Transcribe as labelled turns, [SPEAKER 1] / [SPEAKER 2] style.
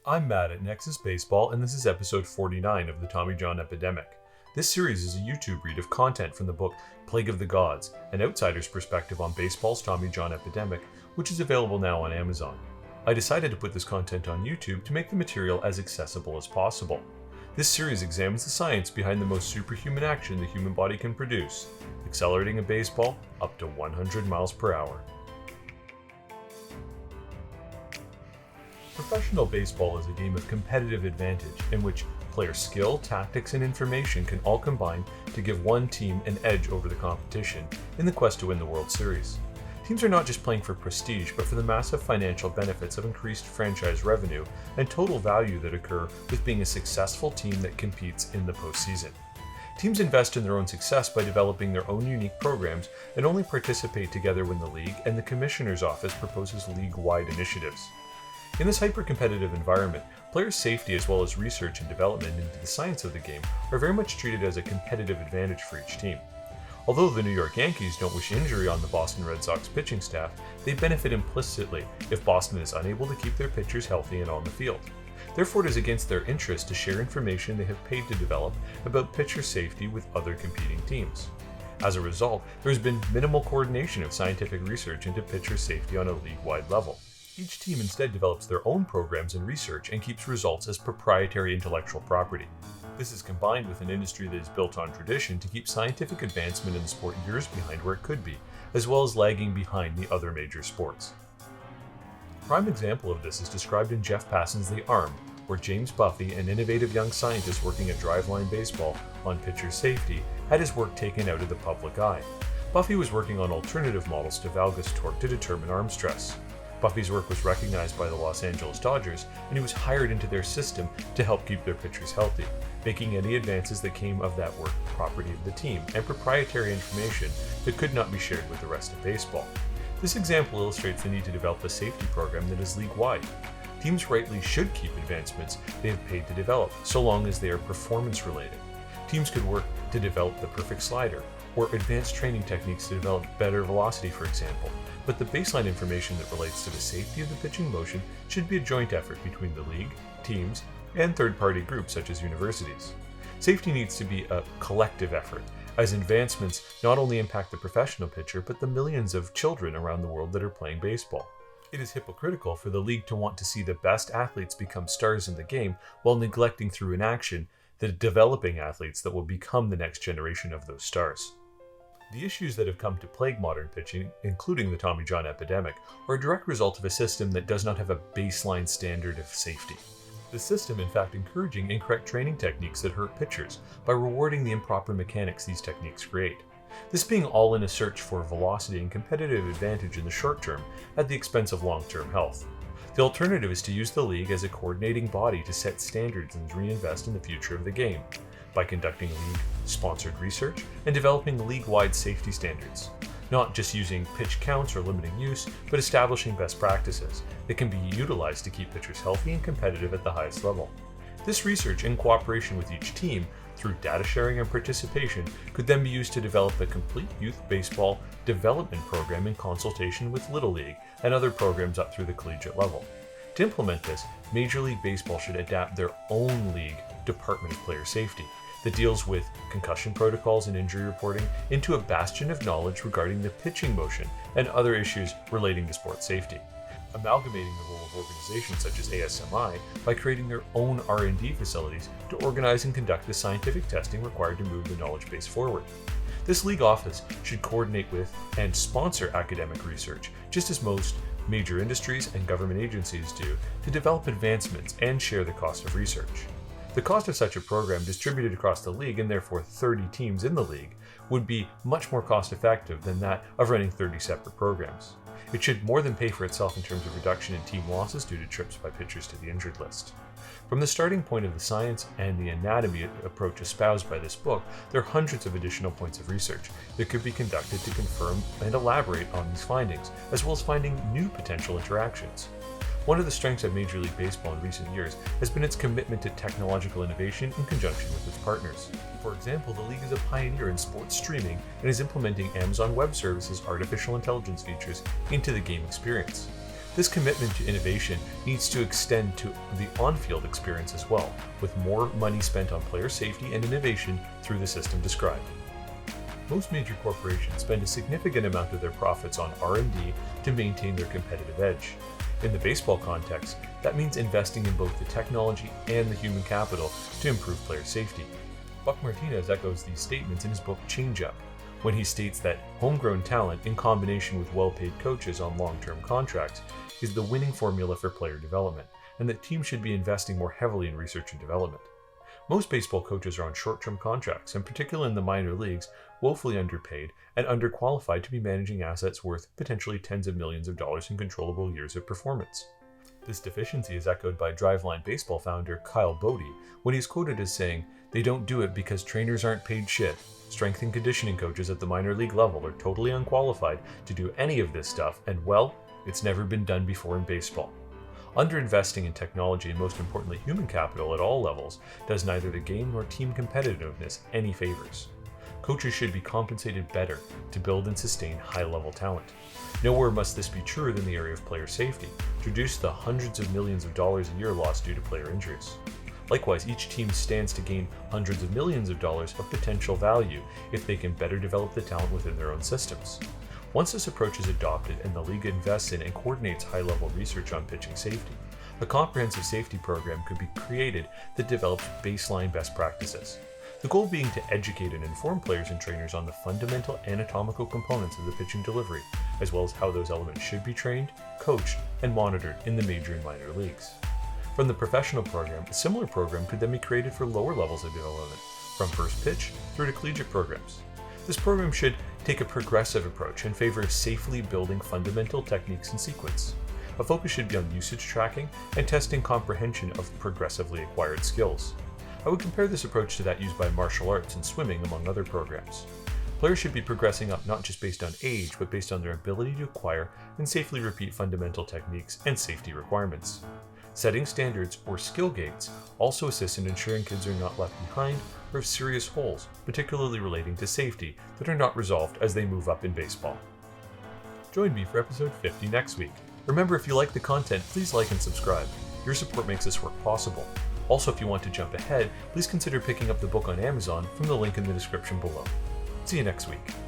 [SPEAKER 1] I'm Matt at Nexus Baseball, and this is episode 49 of the Tommy John Epidemic. This series is a YouTube read of content from the book Plague of the Gods, an outsider's perspective on baseball's Tommy John Epidemic, which is available now on Amazon. I decided to put this content on YouTube to make the material as accessible as possible. This series examines the science behind the most superhuman action the human body can produce, accelerating a baseball up to 100 miles per hour. Professional baseball is a game of competitive advantage in which player skill, tactics, and information can all combine to give one team an edge over the competition in the quest to win the World Series. Teams are not just playing for prestige, but for the massive financial benefits of increased franchise revenue and total value that occur with being a successful team that competes in the postseason. Teams invest in their own success by developing their own unique programs and only participate together when the league and the commissioner's office proposes league-wide initiatives. In this hyper-competitive environment, players' safety as well as research and development into the science of the game are very much treated as a competitive advantage for each team. Although the New York Yankees don't wish injury on the Boston Red Sox pitching staff, they benefit implicitly if Boston is unable to keep their pitchers healthy and on the field. Therefore, it is against their interest to share information they have paid to develop about pitcher safety with other competing teams. As a result, there has been minimal coordination of scientific research into pitcher safety on a league-wide level. Each team instead develops their own programs and research and keeps results as proprietary intellectual property. This is combined with an industry that is built on tradition to keep scientific advancement in the sport years behind where it could be, as well as lagging behind the other major sports. A prime example of this is described in Jeff Passan's The Arm, where James Buffy, an innovative young scientist working at driveline baseball on pitcher safety, had his work taken out of the public eye. Buffy was working on alternative models to valgus torque to determine arm stress. Buffy's work was recognized by the Los Angeles Dodgers, and he was hired into their system to help keep their pitchers healthy, making any advances that came of that work property of the team and proprietary information that could not be shared with the rest of baseball. This example illustrates the need to develop a safety program that is league-wide. Teams rightly should keep advancements they have paid to develop, so long as they are performance-related. Teams could work to develop the perfect slider, or advanced training techniques to develop better velocity, for example. But the baseline information that relates to the safety of the pitching motion should be a joint effort between the league, teams, and third-party groups such as universities. Safety needs to be a collective effort, as advancements not only impact the professional pitcher, but the millions of children around the world that are playing baseball. It is hypocritical for the league to want to see the best athletes become stars in the game while neglecting through inaction the developing athletes that will become the next generation of those stars. The issues that have come to plague modern pitching, including the Tommy John epidemic, are a direct result of a system that does not have a baseline standard of safety. The system, in fact, encouraging incorrect training techniques that hurt pitchers by rewarding the improper mechanics these techniques create. This being all in a search for velocity and competitive advantage in the short term at the expense of long-term health. The alternative is to use the league as a coordinating body to set standards and reinvest in the future of the game, by conducting league-sponsored research and developing league-wide safety standards. Not just using pitch counts or limiting use, but establishing best practices that can be utilized to keep pitchers healthy and competitive at the highest level. This research, in cooperation with each team, through data sharing and participation, could then be used to develop a complete youth baseball development program in consultation with Little League and other programs up through the collegiate level. To implement this, Major League Baseball should adapt their own league Department of Player Safety that deals with concussion protocols and injury reporting into a bastion of knowledge regarding the pitching motion and other issues relating to sports safety, amalgamating the role of organizations such as ASMI by creating their own R&D facilities to organize and conduct the scientific testing required to move the knowledge base forward. This league office should coordinate with and sponsor academic research, just as most major industries and government agencies do, to develop advancements and share the cost of research. The cost of such a program distributed across the league, and therefore 30 teams in the league, would be much more cost effective than that of running 30 separate programs. It should more than pay for itself in terms of reduction in team losses due to trips by pitchers to the injured list. From the starting point of the science and the anatomy approach espoused by this book, there are hundreds of additional points of research that could be conducted to confirm and elaborate on these findings, as well as finding new potential interactions. One of the strengths of Major League Baseball in recent years has been its commitment to technological innovation in conjunction with its partners. For example, the league is a pioneer in sports streaming and is implementing Amazon Web Services artificial intelligence features into the game experience. This commitment to innovation needs to extend to the on-field experience as well, with more money spent on player safety and innovation through the system described. Most major corporations spend a significant amount of their profits on R&D to maintain their competitive edge. In the baseball context, that means investing in both the technology and the human capital to improve player safety. Buck Martinez echoes these statements in his book Change Up, when he states that homegrown talent in combination with well-paid coaches on long-term contracts is the winning formula for player development, and that teams should be investing more heavily in research and development. Most baseball coaches are on short-term contracts, and particularly in the minor leagues, woefully underpaid and underqualified to be managing assets worth potentially tens of millions of dollars in controllable years of performance. This deficiency is echoed by Driveline Baseball founder Kyle Bodie when he's quoted as saying, "They don't do it because trainers aren't paid shit. Strength and conditioning coaches at the minor league level are totally unqualified to do any of this stuff, and well, it's never been done before in baseball." Underinvesting in technology and most importantly human capital at all levels does neither the game nor team competitiveness any favors. Coaches should be compensated better to build and sustain high-level talent. Nowhere must this be truer than the area of player safety, to reduce the hundreds of millions of dollars a year lost due to player injuries. Likewise, each team stands to gain hundreds of millions of dollars of potential value if they can better develop the talent within their own systems. Once this approach is adopted and the league invests in and coordinates high-level research on pitching safety, a comprehensive safety program could be created that develops baseline best practices. The goal being to educate and inform players and trainers on the fundamental anatomical components of the pitching delivery, as well as how those elements should be trained, coached, and monitored in the major and minor leagues. From the professional program, a similar program could then be created for lower levels of development, from first pitch through to collegiate programs. This program should take a progressive approach in favor of safely building fundamental techniques in sequence. A focus should be on usage tracking and testing comprehension of progressively acquired skills. I would compare this approach to that used by martial arts and swimming, among other programs. Players should be progressing up not just based on age, but based on their ability to acquire and safely repeat fundamental techniques and safety requirements. Setting standards or skill gates also assist in ensuring kids are not left behind or have serious holes, particularly relating to safety, that are not resolved as they move up in baseball. Join me for episode 50 next week. Remember, if you like the content, please like and subscribe. Your support makes this work possible. Also, if you want to jump ahead, please consider picking up the book on Amazon from the link in the description below. See you next week.